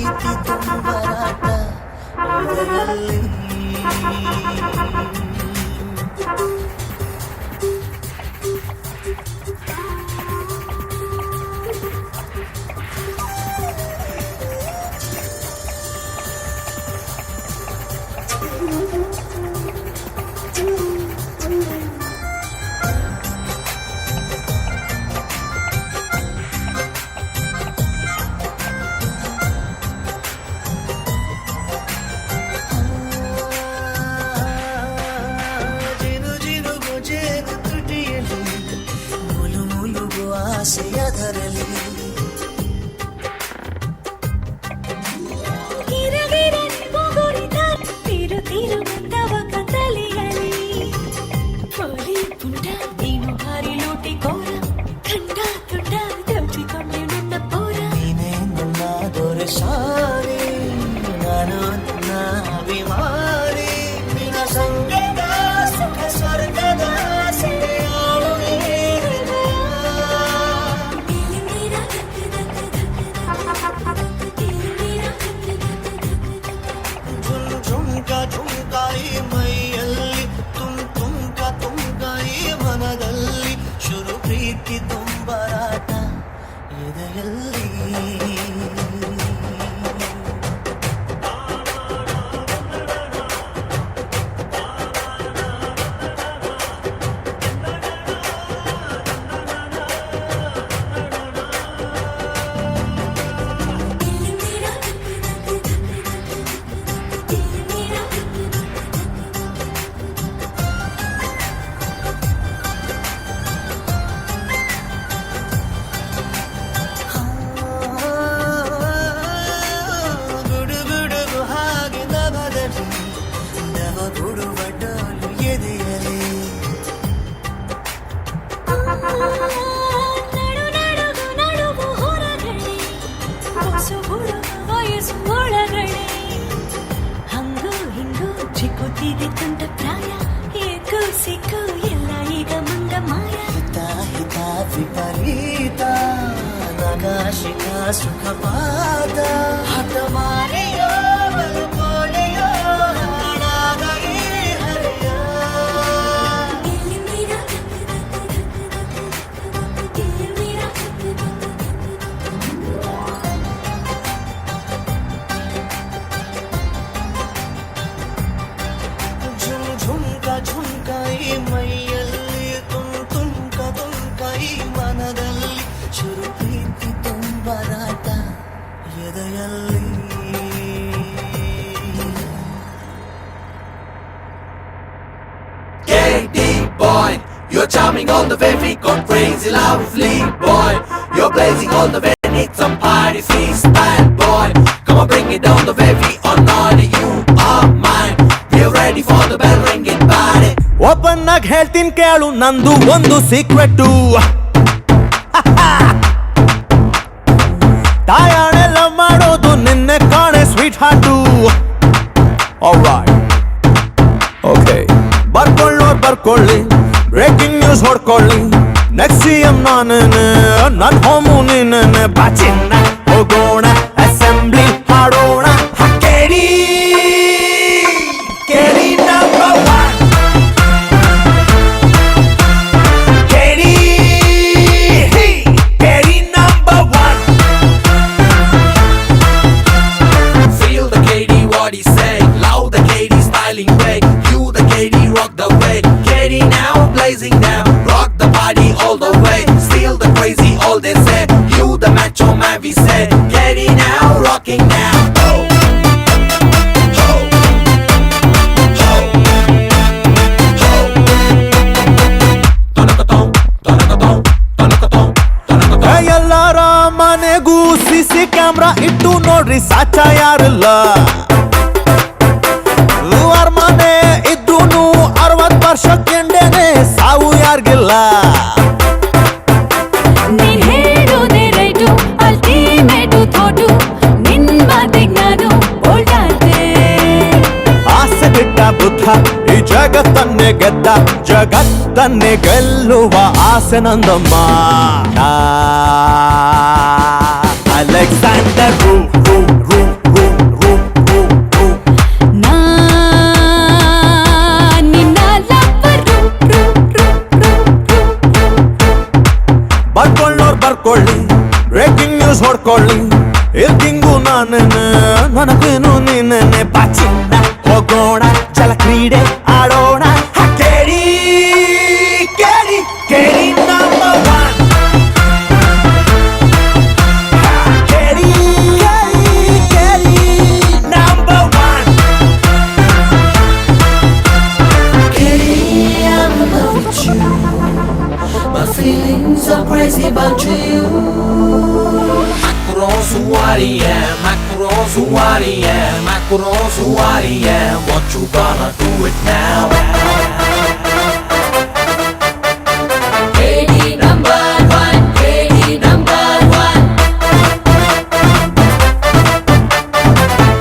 ಪ್ರೀತಿ ತುಂಬರಾಟ ಎದೆಯಲ್ಲಿ ಆಸೆಯದರಲ್ಲಿ ತೀರು ತೀರು ಬಂದವ ಕತ್ತಲೆಯಲ್ಲಿ ಕೋಲಿ ಪುಂಡ ನೀನು ಹಾರಿ ಲೂಟಿ ಕೋರ ಖಂಡ ತುಂಡ ದಬ್ಬಿಕೊಂಡೆ ನನ್ನ ಪೋರ ನೀನೇ ನನ್ನ ದೊರೆ ಸಾರಿ ನಾನು ನನ್ನ ಅಭಿಮಾನಿ ನಿನ್ನ ಸಂಗದ ಸುಖ ಸ್ವರ್ಗದ झुमकाई ಮೈಯಲ್ಲಿ ತುಂಕಾಯಿ ಮನದಲ್ಲಿ ಶುರು ಪ್ರೀತಿ ತುಂಬರಾಟ ಎದೆಯಲ್ಲಿ ಚಿಕ್ಕುತ್ತಿದೆ ತುಂಟ ಪ್ರಾಯ ಏಕೋ ಸಿಕ್ಕು ಎಲ್ಲ ಈಗ ಮಂಗ ಮಾಯ ಹಿತ ಹಿತ ವಿಪರೀತ ನಗಾಶಿಕ ಸುಖಪಾದ ಹಠಮಾರಿಯೋ ಬಲಪೋಳೆಯೋ ಹಾಡಾದ ಈ ಹರಿಯ झुमकाई ಮೈಯಲ್ಲಿ ತುಂಕಾಯಿ ಮನದಲ್ಲಿ ಶುರು ಪ್ರೀತಿ ತುಂಬರಾಟ ಎದೆಯಲ್ಲಿ KD boy, you're charming all the way, we got crazy lovely boy. You're blazing all the way, need some party freestyle boy. Come on, bring it down the way, we are naughty, you are mine. We're ready for the bell ringing party. Open ಆಗಿ ಹೇಳ್ತೀನಿ ಕೇಳು ನಂದು ಒಂದು secret ತಾಯಾಣೆಲ್ಲ ಮಾಡೋದು ನಿನ್ನೆ ಕಾಣೆ sweet heart okay ಬರ್ಕೊಳ್ಳೋರು ಬರ್ಕೊಳ್ಳಿ breaking news ಹೊಡ್ಕೊಳ್ಳಿ next CM ನಾನೇನೆ ನನ್ನ ಹೋಮು ನೀನೇನೆ ಬಾಚಿನ್ನ ಹೋಗೋಣ ಅಸೆಂಬ್ಲಿ ಹಾಡೋಣ ಕೇಳಿ ಕೇಳಿ number one Blazing now, rock the party all the way. Steal the crazy, all they say. You the macho man, we say. Get it now, rocking now. Oh. Oh. Oh. Oh. Tonakaton, tonakaton, tonakaton, tonakaton. ಎಲ್ಲಾರ ಮನೆಗೂ CC camera ಇಟ್ಟು ನೋಡ್ರಿ ಸಾಚ ಯಾರಿಲ್ಲ ಅರಮನೆ ಇದ್ರೂನು 60 ವರ್ಷಕ್ಕೆಂಡೇನೆ ಸಾವು ಯಾರಿಗಿಲ್ಲ ನೀನ್ ಹೇಳೋದೇ right ultimate thought ನಿನ್ ಮಾತಿಗ್ ನಾನು ಬೋಲ್ಡಾದೆ ಆಸೆ ಬಿಟ್ಟ ಬುದ್ಧ ಈ ಜಗತ್ತನ್ನೇ ಗೆದ್ದ ಜಗತ್ತನ್ನೇ ಗೆಲ್ಲುವ ಆಸೆ ನಂದಮ್ಮ ಅಲೆಕ್ಸಾಂಡರ್ ಬರ್ಕೊಳ್ಳಿ ಬ್ರೇಕಿಂಗ್ ನ್ಯೂಸ್ ಹೊಡ್ಕೊಳ್ಳಿ ಇಲ್ದಿಂಗು ನಾನೇನೆ ನನಗೇನು ನೀನೇನೆ ಬಾಚಿಂದ ಹೋಗೋಣ ಜಲ ಕ್ರೀಡೆ ಆಡೋಣ ಹ, ಕೇಳಿ ಕೇಳಿ ಕೇಳಿ ನಂಬರ್ ಒನ್ ಕೇಳಿ ಕೇಳಿ ಕೇಳಿ number one I'm in love with you. My feelings are crazy about you. Macaroons, what you gonna do it now? KD number one, KD number one.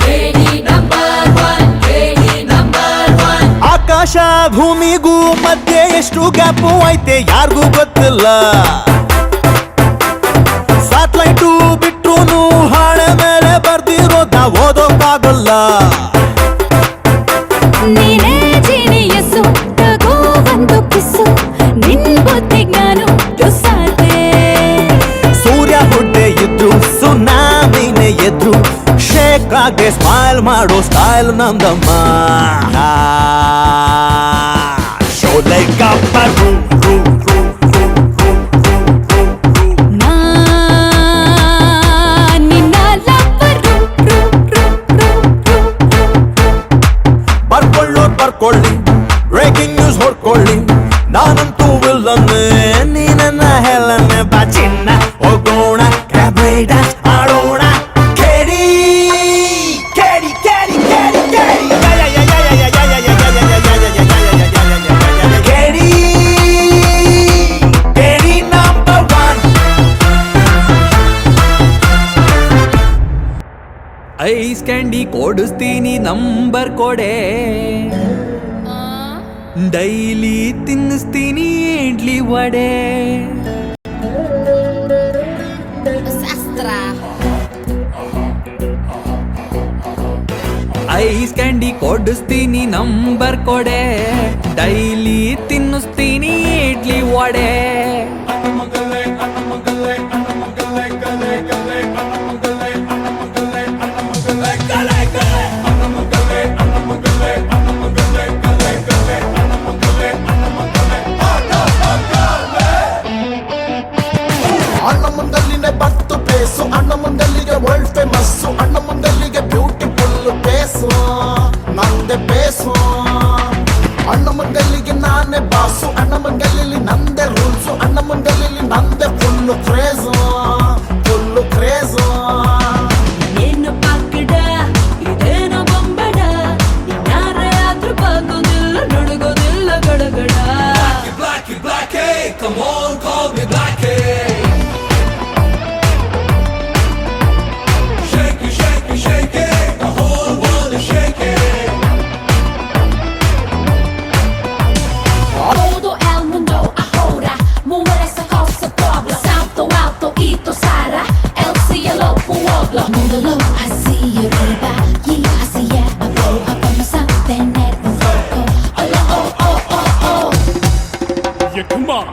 KD number one, KD number one. ಆಕಾಶ ಭೂಮಿಗೂ ಮಧ್ಯೆ ಎಷ್ಟು gap ಐತೆ ಯಾರಿಗೂ ಗೊತ್ತಿಲ್ಲ satellite ಬಿಟ್ರು ಹಾಳೆ ಮೇಲೆ ಬರ್ದಿರೋದ ಓದೋಕ್ಕಾಗಲ್ಲ ನೀನೇ genius ತಗೋ ಒಂದು ಕಿಸ್ಸು ನಿನ್ ಬುದ್ಧಿಗ್ ನಾನು ಸಾಧ್ಯ ಸೂರ್ಯ ಹುಡ್ಡೆ ಇದ್ರು ಸುನಾಮಿನೇ ಎದ್ರು ಶೇಕ್ ಆಗಿ ಸ್ಮೈಲ್ ಮಾಡೋ ಸ್ಟೈಲ್ ನಂದಮ್ಮ ಶೋ ಲೈಕ್ ಅಪ್ಪ ನಿನ್ನ ಲವ್ವರು ಬರ್ಕೊಳ್ಳಿ ಬ್ರೇಕಿಂಗ್ ನ್ಯೂಸ್ ಹೊಡ್ಕೊಳ್ಳಿ ನಾನಂತೂ ವಿಲ್ಲನ್ನೇ ನೀನನ್ನ ಹೇಳನ್ನೇ ಬಾಚಿನ್ನ ಹೋಗೋಣ ಕ್ಯಾಬ್ರೇಡ ಆಡೋಣ ಕೇಳಿ ಕೇಳಿ ಕೇಳಿ ಕೇಳಿ ಕೇಳಿ ಕೇಳಿ ಕೇಳಿ ನಂಬರ್ ಒನ್ ಐಸ್ ಕ್ಯಾಂಡಿ ಕೊಡಿಸ್ತೀನಿ ನಂಬರ್ ಕೊಡೆ ಡೈಲಿ ತಿನ್ನಿಸ್ತೀನಿ ಇಡ್ಲಿ ವಡೆ ಐಸ್ ಕ್ಯಾಂಡಿ ಕೊಡಿಸ್ತೀನಿ ನಂಬರ್ ಕೊಡೆ ಡೈಲಿ ತಿನ್ನಿಸ್ತೀನಿ ಇಡ್ಲಿ ವಡೆ ಅಣ್ಣ ಮುಂದಲ್ಲಿನೇ ಬತ್ತು ಪೇಸು ಅಣ್ಣ ಮುಂದಲ್ಲಿಗೆ ವರ್ಲ್ಡ್ ಫೇಮಸ್ಸು ಅಣ್ಣ ಮುಂದಲ್ಲಿಗೆ ಬ್ಯೂಟಿಫುಲ್ ಪೇಸು ನಂದೆ ಪೇಸು ಅಣ್ಣ ಮುಂದಲ್ಲಿಗೆ ನಾನೇ ಬಾಸು ಅಣ್ಣ ಮುಂದಲ್ಲಿ ನಂದೆ ರೂಲ್ಸು ಅಣ್ಣ ಮುಂದಲ್ಲಿ ನಂದೆ ಫುಲ್ಲು ಕ್ರೇಜು ಫುಲ್ಲು ಕ್ರೇಜು ಏನು ಪಾಕಡ ಇದೇನೋ ಬೊಂಬಡ ಯಾರೇ ಆದ್ರೂ ಬಾಗೋದಿಲ್ಲ ನಡುಗೋದಿಲ್ಲ ಗಡಗಡ Blackie, come on, call me Blackie. Shake it, shake it, shake it, the whole world is shaking. Todo el mundo ahora muere esa cosa pobla salto alto y tosara el cielo pueblo mundo así arriba y así abajo vamos a tener un foco oh Yeah, come on.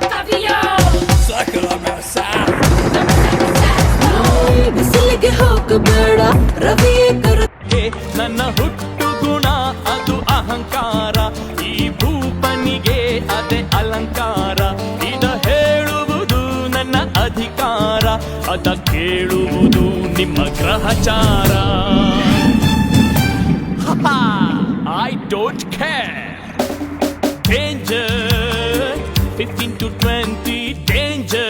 Pavillon Sakura masa. ಬಿಸಿಲಿಗೆ ಹೋಗಬೇಡ ರವಿ ಕರು ನನ್ನ ಹುಟ್ಟು ಗುಣ ಅದು ಅಹಂಕಾರ ಈ ಭೂಪನಿಗೆ ಅದೇ ಅಲಂಕಾರ ಇದ ಹೇಳುವುದು ನನ್ನ ಅಧಿಕಾರ ಅದ ಕೇಳುವುದು ನಿಮ್ಮ ಗ್ರಹಚಾರ I don't care. Danger, 15 to 20, danger.